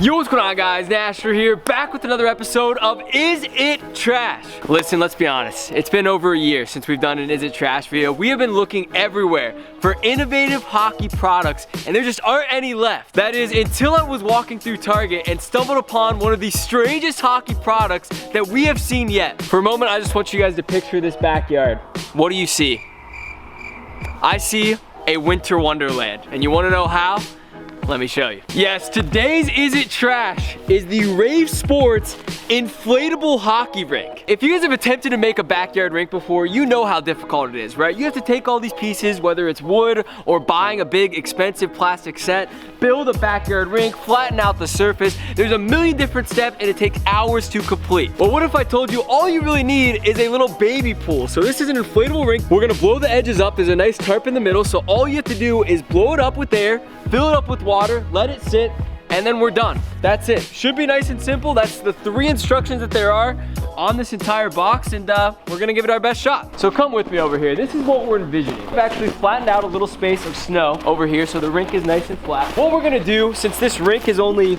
Yo, what's going on, guys? Nasher here, back with another episode of Is It Trash? Listen, let's be honest. It's been over a year since we've done an Is It Trash video. We have been looking everywhere for innovative hockey products, and there just aren't any left. That is, until I was walking through Target and stumbled upon one of the strangest hockey products that we have seen yet. For a moment, I just want you guys to picture this backyard. What do you see? I see a winter wonderland, and you want to know how? Let me show you. Yes, today's Is It Trash is the Rave Sports inflatable hockey rink. If you guys have attempted to make a backyard rink before, you know how difficult it is, right? You have to take all these pieces, whether it's wood or buying a big expensive plastic set, build a backyard rink, flatten out the surface. There's a million different steps and it takes hours to complete. But what if I told you all you really need is a little baby pool? So this is an inflatable rink. We're gonna blow the edges up. There's a nice tarp in the middle. So all you have to do is blow it up with air, fill it up with water, let it sit, and then we're done. That's it. Should be nice and simple. That's the 3 instructions that there are on this entire box, and we're gonna give it our best shot. So come with me over here. This is what we're envisioning. I've actually flattened out a little space of snow over here so the rink is nice and flat. What we're gonna do, since this rink is only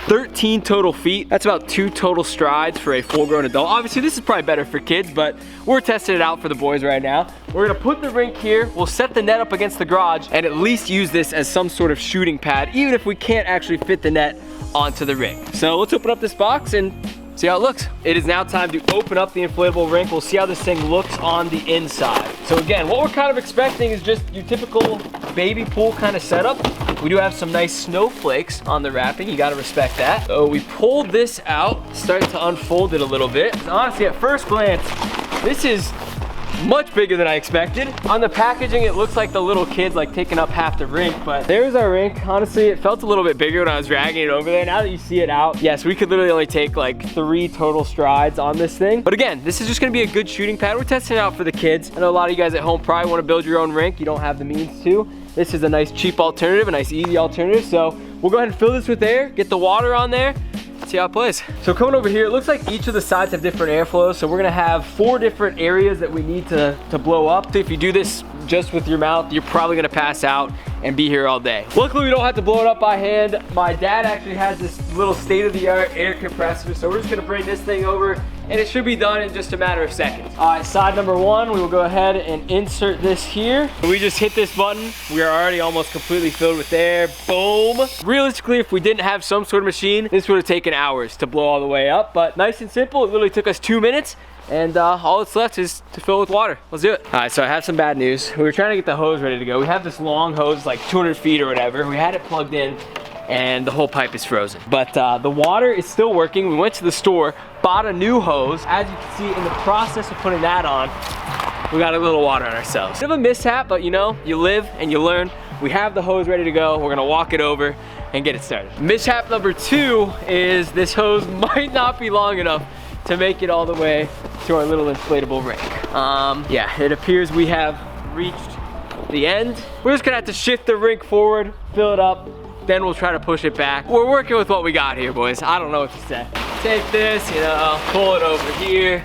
13 total feet, that's about 2 total strides for a full-grown adult. Obviously, this is probably better for kids, but we're testing it out for the boys right now. We're gonna put the rink here, we'll set the net up against the garage, and at least use this as some sort of shooting pad, even if we can't actually fit the net onto the rink. So let's open up this box and see how it looks. It is now time to open up the inflatable rink. We'll see how this thing looks on the inside. So again, what we're kind of expecting is just your typical baby pool kind of setup. We do have some nice snowflakes on the wrapping. You gotta respect that. So we pulled this out, start to unfold it a little bit. Honestly, at first glance, this is much bigger than I expected. On the packaging, it looks like the little kids like taking up half the rink, but there's our rink. Honestly, it felt a little bit bigger when I was dragging it over there. Now that you see it out, yes, we could literally only take like 3 total strides on this thing. But again, this is just gonna be a good shooting pad. We're testing it out for the kids. I know a lot of you guys at home probably wanna build your own rink. You don't have the means to. This is a nice cheap alternative, a nice easy alternative. So we'll go ahead and fill this with air, get the water on there, see how it plays. So coming over here, it looks like each of the sides have different airflows. So we're gonna have 4 different areas that we need to blow up. So if you do this just with your mouth, you're probably gonna pass out and be here all day. Luckily, we don't have to blow it up by hand. My dad actually has this little state-of-the-art air compressor. So we're just gonna bring this thing over and it should be done in just a matter of seconds. All right, side number 1, we will go ahead and insert this here. We just hit this button. We are already almost completely filled with air. Boom. Realistically, if we didn't have some sort of machine, this would have taken hours to blow all the way up, but nice and simple. It literally took us 2 minutes. And all that's left is to fill with water. Let's do it. All right, so I have some bad news. We were trying to get the hose ready to go. We have this long hose, like 200 feet or whatever. We had it plugged in and the whole pipe is frozen. But the water is still working. We went to the store, bought a new hose. As you can see, in the process of putting that on, we got a little water on ourselves. Bit of a mishap, but you know, you live and you learn. We have the hose ready to go. We're gonna walk it over and get it started. Mishap number 2 is this hose might not be long enough to make it all the way to our little inflatable rink. Yeah, it appears we have reached the end. We're just gonna have to shift the rink forward, fill it up, then we'll try to push it back. We're working with what we got here, boys. I don't know what to say. Take this, you know, pull it over here,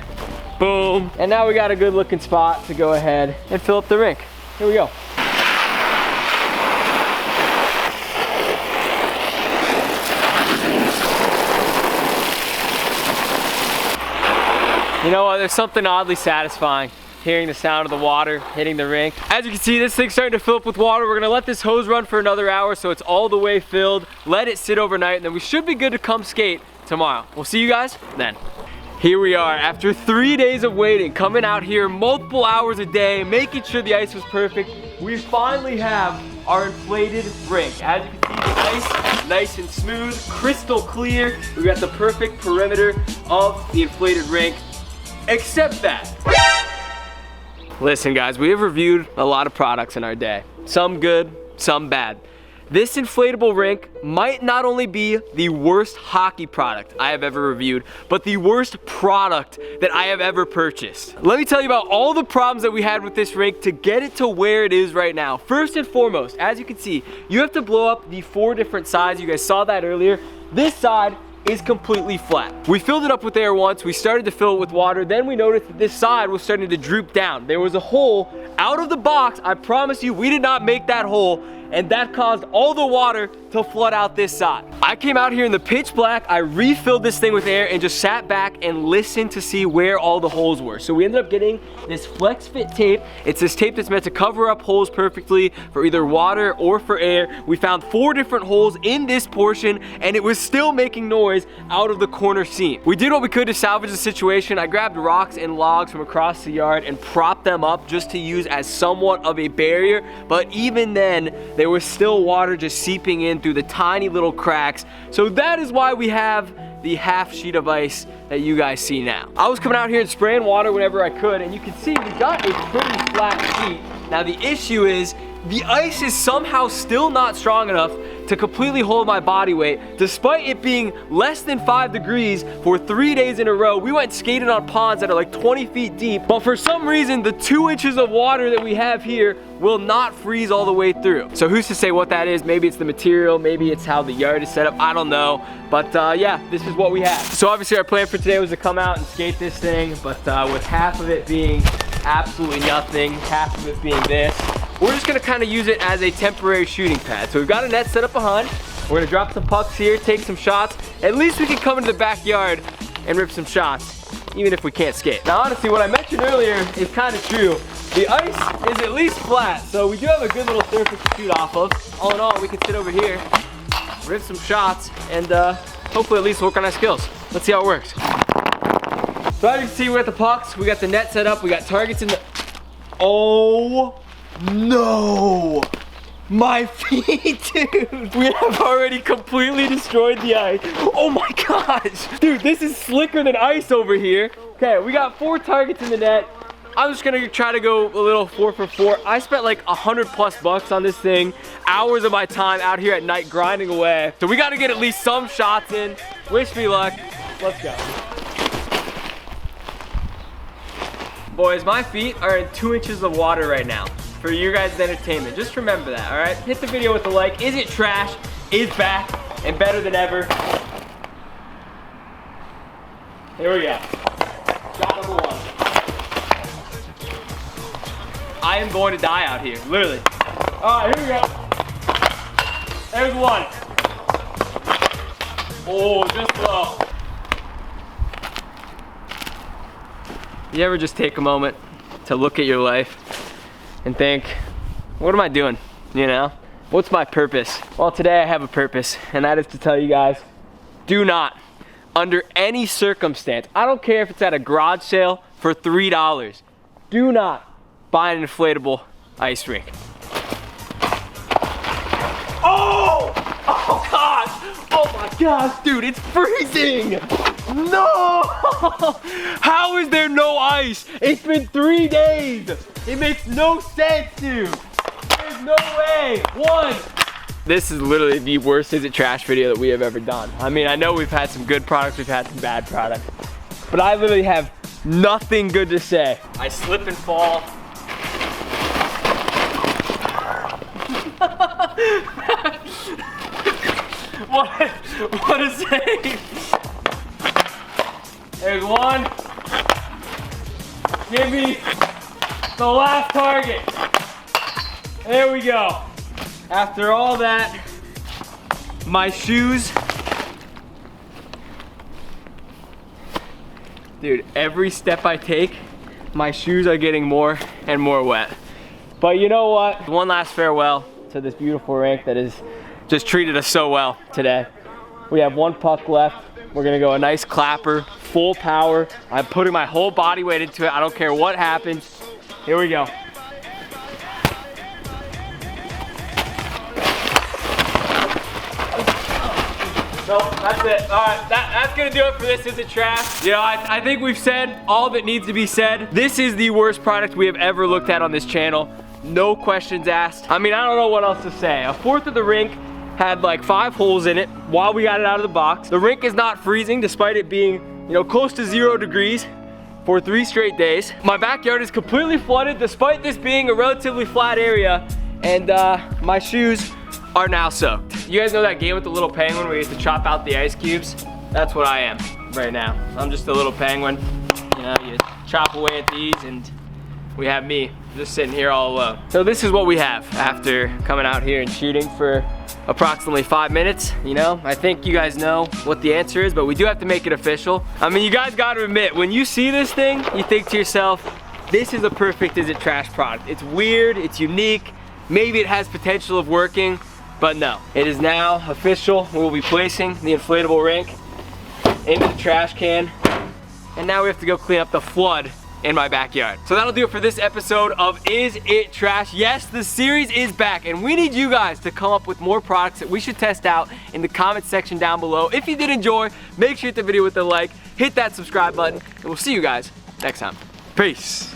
boom. And now we got a good looking spot to go ahead and fill up the rink. Here we go. You know what, there's something oddly satisfying hearing the sound of the water hitting the rink. As you can see, this thing's starting to fill up with water. We're gonna let this hose run for another hour so it's all the way filled. Let it sit overnight, and then we should be good to come skate tomorrow. We'll see you guys then. Here we are, after 3 days of waiting, coming out here multiple hours a day, making sure the ice was perfect. We finally have our inflated rink. As you can see, the ice, nice and smooth, crystal clear. We got the perfect perimeter of the inflated rink. Except that. Listen guys, we have reviewed a lot of products in our day. Some good, some bad. This inflatable rink might not only be the worst hockey product I have ever reviewed, but the worst product that I have ever purchased. Let me tell you about all the problems that we had with this rink to get it to where it is right now. First and foremost, as you can see, you have to blow up the 4 different sides. You guys saw that earlier. This side is completely flat. We filled it up with air once, we started to fill it with water, then we noticed that this side was starting to droop down. There was a hole out of the box. I promise you, we did not make that hole, and that caused all the water to flood out this side. I came out here in the pitch black, I refilled this thing with air and just sat back and listened to see where all the holes were. So we ended up getting this Flex Fit tape. It's this tape that's meant to cover up holes perfectly for either water or for air. We found 4 different holes in this portion and it was still making noise out of the corner seam. We did what we could to salvage the situation. I grabbed rocks and logs from across the yard and propped them up just to use as somewhat of a barrier, but even then there was still water just seeping in through the tiny little cracks. So that is why we have the half sheet of ice that you guys see now. I was coming out here and spraying water whenever I could, and you can see we got a pretty flat sheet. Now the issue is the ice is somehow still not strong enough to completely hold my body weight. Despite it being less than 5 degrees for 3 days in a row, we went skating on ponds that are like 20 feet deep, but for some reason, the 2 inches of water that we have here will not freeze all the way through. So who's to say what that is? Maybe it's the material, maybe it's how the yard is set up, I don't know. But yeah, this is what we have. So obviously our plan for today was to come out and skate this thing, but with half of it being absolutely nothing, half of it being this, we're just gonna kind of use it as a temporary shooting pad. So we've got a net set up behind. We're gonna drop some pucks here, take some shots. At least we can come into the backyard and rip some shots, even if we can't skate. Now honestly, what I mentioned earlier is kind of true. The ice is at least flat, so we do have a good little surface to shoot off of. All in all, we can sit over here, rip some shots, and hopefully at least work on our skills. Let's see how it works. So as you can see, we got the pucks, we got the net set up, we got targets in the... Oh no! My feet, dude! We have already completely destroyed the ice. Oh my gosh! Dude, this is slicker than ice over here. Okay, we got 4 targets in the net. I'm just gonna try to go a little 4 for 4. I spent like $100+ on this thing. Hours of my time out here at night grinding away. So we gotta get at least some shots in. Wish me luck. Let's go. Boys, my feet are in 2 inches of water right now for your guys' entertainment. Just remember that, all right? Hit the video with a like. Is It Trash is back and better than ever. Here we go. Shot number 1. I am going to die out here, literally. All right, here we go. There's 1. Oh, just low. You ever just take a moment to look at your life and think, what am I doing, you know? What's my purpose? Well, today I have a purpose, and that is to tell you guys, do not, under any circumstance, I don't care if it's at a garage sale for $3, do not buy an inflatable ice rink. Oh! Oh gosh! Oh my gosh, dude, it's freezing! No! How is there no ice? It's been 3 days! It makes no sense, dude! There's no way! 1! This is literally the worst Is It Trash video that we have ever done. I mean, I know we've had some good products, we've had some bad products, but I literally have nothing good to say. I slip and fall. What a save! There's 1. Give me the last target. There we go. After all that, my shoes. Dude, every step I take, my shoes are getting more and more wet. But you know what? One last farewell to this beautiful rink that has just treated us so well today. We have 1 puck left. We're gonna go a nice clapper, full power. I'm putting my whole body weight into it. I don't care what happens. Here we go. So that's it. All right, that's gonna do it for this Is It Trash. You know, I think we've said all that needs to be said. This is the worst product we have ever looked at on this channel. No questions asked. I mean, I don't know what else to say. A 1/4 of the rink had like 5 holes in it while we got it out of the box. The rink is not freezing despite it being, you know, close to 0 degrees for 3 straight days. My backyard is completely flooded despite this being a relatively flat area, and my shoes are now soaked. You guys know that game with the little penguin where you have to chop out the ice cubes? That's what I am right now. I'm just a little penguin. You know, you chop away at these and we have me just sitting here all alone. So this is what we have after coming out here and shooting for approximately 5 minutes. You know, I think you guys know what the answer is, but we do have to make it official. I mean, you guys got to admit, when you see this thing, you think to yourself, this is a perfect Is It Trash product. It's weird, it's unique, maybe it has potential of working, but no. It is now official. We will be placing the inflatable rink into the trash can, and now we have to go clean up the flood in my backyard. So that'll do it for this episode of Is It Trash? Yes, the series is back, and we need you guys to come up with more products that we should test out in the comment section down below. If you did enjoy, make sure you hit the video with a like, hit that subscribe button, and we'll see you guys next time. Peace.